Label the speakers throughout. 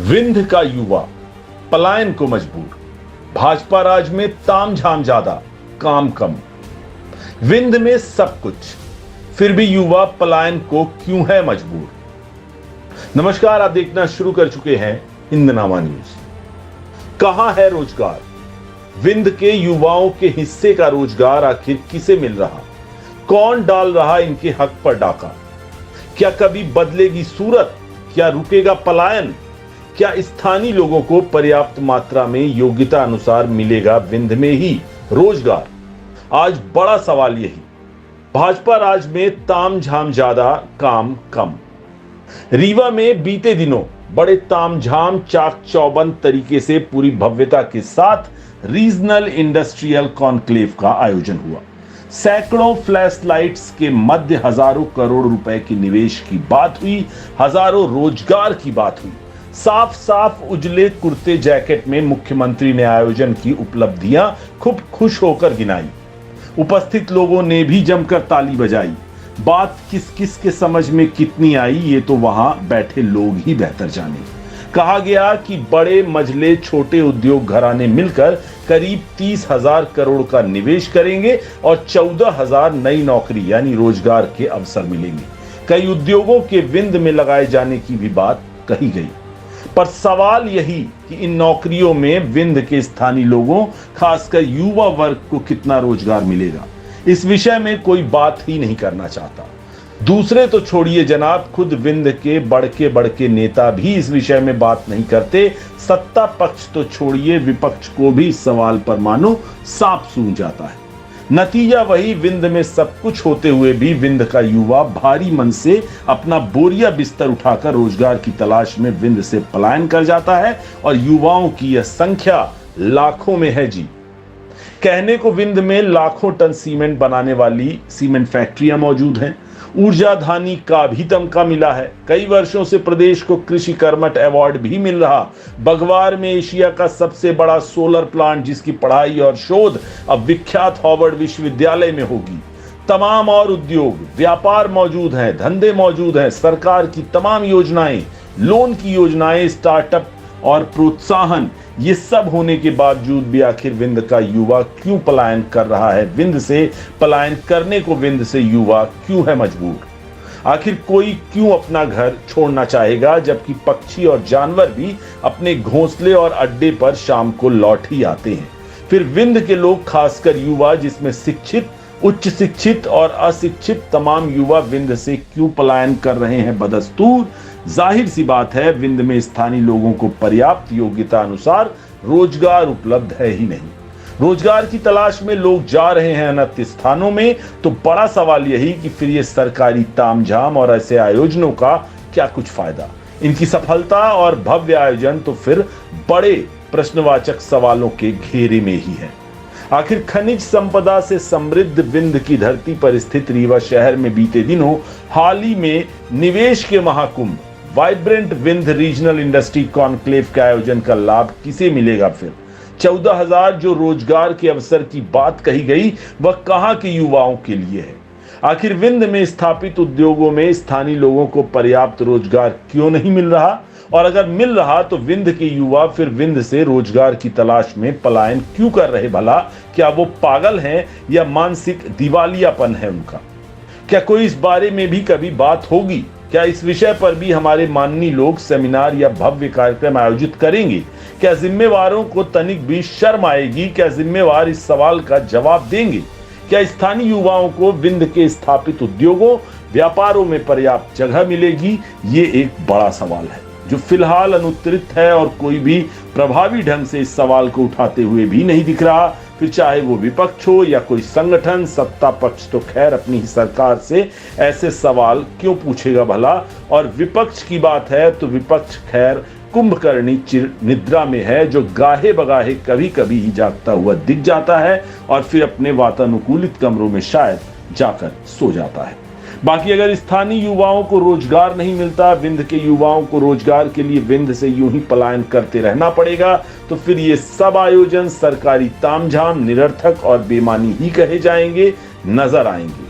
Speaker 1: विंध्य का युवा पलायन को मजबूर। भाजपा राज में तामझाम ज्यादा, काम कम। विंध्य में सब कुछ, फिर भी युवा पलायन को क्यों है मजबूर। नमस्कार, आप देखना शुरू कर चुके हैं हिंदनामा न्यूज। कहां है रोजगार? विंध्य के युवाओं के हिस्से का रोजगार आखिर किसे मिल रहा? कौन डाल रहा इनके हक पर डाका? क्या कभी बदलेगी सूरत? क्या रुकेगा पलायन? क्या स्थानीय लोगों को पर्याप्त मात्रा में योग्यता अनुसार मिलेगा विंध्य में ही रोजगार? आज बड़ा सवाल यही। भाजपा राज में तामझाम ज्यादा, काम कम। रीवा में बीते दिनों बड़े तामझाम चाक चौबंद तरीके से पूरी भव्यता के साथ रीजनल इंडस्ट्रियल कॉन्क्लेव का आयोजन हुआ। सैकड़ों फ्लैश लाइट्स के मध्य हजारों करोड़ रुपए के निवेश की बात हुई, हजारों रोजगार की बात हुई। साफ साफ उजले कुर्ते जैकेट में मुख्यमंत्री ने आयोजन की उपलब्धियां खूब खुश होकर गिनाई। उपस्थित लोगों ने भी जमकर ताली बजाई। बात किस किस के समझ में कितनी आई, ये तो वहां बैठे लोग ही बेहतर जाने। कहा गया कि बड़े मझले छोटे उद्योग घराने मिलकर करीब 30,000 करोड़ का निवेश करेंगे और 14,000 नई नौकरी यानी रोजगार के अवसर मिलेंगे। कई उद्योगों के विंध्य में लगाए जाने की भी बात कही गई। पर सवाल यही कि इन नौकरियों में विंध्य के स्थानीय लोगों, खासकर युवा वर्ग को कितना रोजगार मिलेगा, इस विषय में कोई बात ही नहीं करना चाहता। दूसरे तो छोड़िए जनाब, खुद विंध्य के बड़के नेता भी इस विषय में बात नहीं करते। सत्ता पक्ष तो छोड़िए, विपक्ष को भी इस सवाल पर मानो सांप सूंघ जाता है। नतीजा वही, विंध्य में सब कुछ होते हुए भी विंध्य का युवा भारी मन से अपना बोरिया बिस्तर उठाकर रोजगार की तलाश में विंध्य से पलायन कर जाता है और युवाओं की यह संख्या लाखों में है जी। कहने को विंध्य में लाखों टन सीमेंट बनाने वाली सीमेंट फैक्ट्रियां मौजूद हैं। ऊर्जा धानी का भी तमगा मिला है। कई वर्षों से प्रदेश को कृषि कर्मठ अवार्ड भी मिल रहा। बघवार में एशिया का सबसे बड़ा सोलर प्लांट, जिसकी पढ़ाई और शोध अब विख्यात हार्वर्ड विश्वविद्यालय में होगी। तमाम और उद्योग व्यापार मौजूद हैं, धंधे मौजूद हैं। सरकार की तमाम योजनाएं, लोन की योजनाएं, स्टार्टअप और प्रोत्साहन, ये सब होने के बावजूद भी आखिर विंध्य का युवा क्यों पलायन कर रहा है? विंध्य से पलायन करने को विंध्य से युवा क्यों है मजबूर? आखिर कोई क्यों अपना घर छोड़ना चाहेगा, जबकि पक्षी और जानवर भी अपने घोंसले और अड्डे पर शाम को लौट ही आते हैं। फिर विंध्य के लोग, खासकर युवा, जिसमें शिक्षित, उच्च शिक्षित और अशिक्षित तमाम युवा विंध्य से क्यों पलायन कर रहे हैं बदस्तूर? जाहिर सी बात है, विंध्य में स्थानीय लोगों को पर्याप्त योग्यता अनुसार रोजगार उपलब्ध है ही नहीं। रोजगार की तलाश में लोग जा रहे हैं अनंत स्थानों में। तो बड़ा सवाल यही कि फिर ये सरकारी तामझाम और ऐसे आयोजनों का क्या कुछ फायदा? इनकी सफलता और भव्य आयोजन तो फिर बड़े प्रश्नवाचक सवालों के घेरे में ही है। आखिर खनिज संपदा से समृद्ध विंध्य की धरती पर स्थित रीवा शहर में बीते दिनों हाल ही में निवेश के Mahakumbh vibrant Vindhya regional industry conclave के आयोजन का लाभ किसे मिलेगा? फिर 14,000 जो रोजगार के अवसर की बात कही गई, वह कहां के युवाओं के लिए है? आखिर विंध्य में स्थापित उद्योगों में स्थानीय लोगों को पर्याप्त रोजगार क्यों नहीं मिल रहा? और अगर मिल रहा तो विंध्य के युवा फिर विंध्य से रोजगार की तलाश में पलायन क्यों कर रहे? भला क्या वो पागल हैं या मानसिक दिवालियापन है उनका? क्या कोई इस बारे में भी कभी बात होगी? क्या इस विषय पर भी हमारे माननीय लोग सेमिनार या भव्य कार्यक्रम आयोजित करेंगे? क्या जिम्मेवारों को तनिक भी शर्म आएगी? क्या जिम्मेवार इस सवाल का जवाब देंगे? क्या स्थानीय युवाओं को विंध्य के स्थापित उद्योगों, व्यापारों में पर्याप्त जगह मिलेगी? ये एक बड़ा सवाल है जो फिलहाल अनुत्तरित है और कोई भी प्रभावी ढंग से इस सवाल को उठाते हुए भी नहीं दिख रहा। फिर चाहे वो विपक्ष हो या कोई संगठन, सत्ता पक्ष तो खैर अपनी ही सरकार से ऐसे सवाल क्यों पूछेगा भला? और विपक्ष की बात है तो विपक्ष खैर कुंभकर्णी चिर निद्रा में है, जो गाहे बगाहे कभी कभी ही जागता हुआ दिख जाता है और फिर अपने वातानुकूलित कमरों में शायद जाकर सो जाता है। बाकी अगर स्थानीय युवाओं को रोजगार नहीं मिलता, विंध्य के युवाओं को रोजगार के लिए विंध्य से यूं ही पलायन करते रहना पड़ेगा, तो फिर ये सब आयोजन सरकारी तामझाम निरर्थक और बेमानी ही कहे जाएंगे, नजर आएंगे।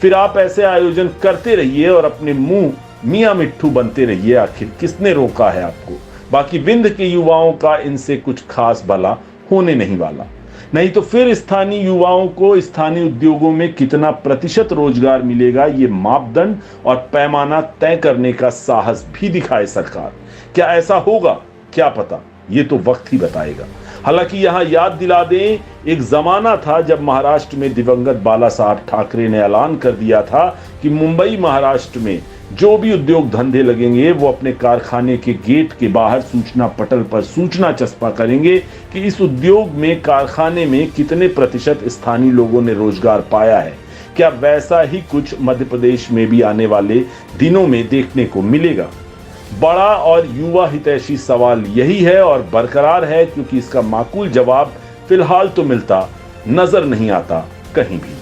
Speaker 1: फिर आप ऐसे आयोजन करते रहिए और अपने मुंह मियां मिट्ठू बनते रहिए। आखिर किसने रोका है आपको? बाकी विंध्य के युवाओं का इनसे कुछ खास भला होने नहीं वाला। नहीं तो फिर स्थानीय युवाओं को स्थानीय उद्योगों में कितना प्रतिशत रोजगार मिलेगा, ये मापदंड और पैमाना तय करने का साहस भी दिखाए सरकार। क्या ऐसा होगा, क्या पता, ये तो वक्त ही बताएगा। हालांकि यहां याद दिला दें, एक जमाना था जब महाराष्ट्र में दिवंगत बाला साहब ठाकरे ने ऐलान कर दिया था कि मुंबई महाराष्ट्र में जो भी उद्योग धंधे लगेंगे वो अपने कारखाने के गेट के बाहर सूचना पटल पर सूचना चस्पा करेंगे कि इस उद्योग में, कारखाने में कितने प्रतिशत स्थानीय लोगों ने रोजगार पाया है। क्या वैसा ही कुछ मध्य प्रदेश में भी आने वाले दिनों में देखने को मिलेगा? बड़ा और युवा हितैषी सवाल यही है और बरकरार है, क्योंकि इसका माकूल जवाब फिलहाल तो मिलता नजर नहीं आता कहीं भी।